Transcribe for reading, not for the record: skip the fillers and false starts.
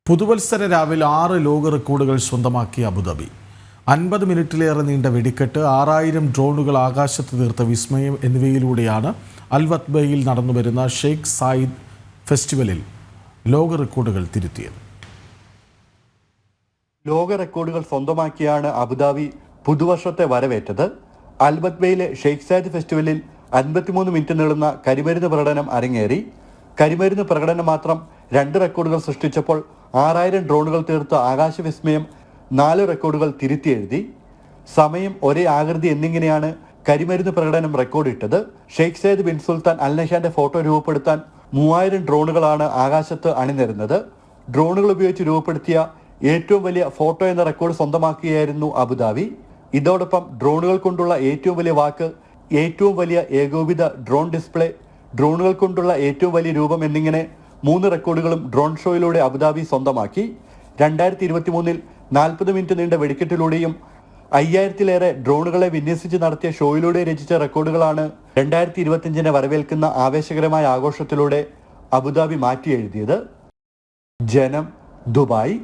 പുതുവത്സര രാവിലെ 6 ലോക റെക്കോർഡുകൾ സ്വന്തമാക്കിയ അബുദാബി. 50 മിനിറ്റിലേറെ നീണ്ട വെടിക്കെട്ട്, 6000 ഡ്രോണുകൾ ആകാശത്ത് തീർത്ത വിസ്മയം എന്നിവയിലൂടെയാണ് അൽവത്ബയിൽ നടന്നുവരുന്ന ഷെയ്ഖ് സായിദ് ഫെസ്റ്റിവലിൽ ലോക റെക്കോർഡുകൾ തിരുത്തിയത്. ലോക റെക്കോർഡുകൾ സ്വന്തമാക്കിയാണ് അബുദാബി പുതുവർഷത്തെ വരവേറ്റത്. അൽവത്ബയിലെ ഷെയ്ഖ് സായിദ് ഫെസ്റ്റിവലിൽ 53 മിനിറ്റ് നീളുന്ന കരിമരുന്ന് പ്രകടനം അരങ്ങേറി. കരിമരുന്ന് പ്രകടനം മാത്രം 2 റെക്കോർഡുകൾ സൃഷ്ടിച്ചപ്പോൾ 6000 ഡ്രോണുകൾ തീർത്ത ആകാശവിസ്മയം 4 റെക്കോർഡുകൾ തിരുത്തി എഴുതി. സമയം, ഒരേ ആകൃതി എന്നിങ്ങനെയാണ് കരിമരുന്ന് പ്രകടനം റെക്കോർഡിട്ടത്. ഷെയ്ഖ് സയ്യിദ് ബിൻ സുൽത്താൻ അൽ നഹ്യാന്റെ ഫോട്ടോ രൂപപ്പെടുത്താൻ 3000 ഡ്രോണുകളാണ് ആകാശത്ത് അണിനിരുന്നത്. ഡ്രോണുകൾ ഉപയോഗിച്ച് രൂപപ്പെടുത്തിയ ഏറ്റവും വലിയ ഫോട്ടോ എന്ന റെക്കോർഡ് സ്വന്തമാക്കുകയായിരുന്നു അബുദാബി. ഇതോടൊപ്പം ഡ്രോണുകൾ കൊണ്ടുള്ള ഏറ്റവും വലിയ വാക്ക്, ഏറ്റവും വലിയ ഏകോപിത ഡ്രോൺ ഡിസ്പ്ലേ, ഡ്രോണുകൾ കൊണ്ടുള്ള ഏറ്റവും വലിയ രൂപം എന്നിങ്ങനെ 3 റെക്കോർഡുകളും ഡ്രോൺ ഷോയിലൂടെ അബുദാബി സ്വന്തമാക്കി. 2023 40 മിനിറ്റ് നീണ്ട വെടിക്കെട്ടിലൂടെയും 5000-ലേറെ ഡ്രോണുകളെ വിന്യസിച്ച് നടത്തിയ ഷോയിലൂടെ രചിച്ച റെക്കോർഡുകളാണ് 2025 വരവേൽക്കുന്ന ആവേശകരമായ ആഘോഷത്തിലൂടെ അബുദാബി മാറ്റി എഴുതിയത്. ജനം, ദുബായ്.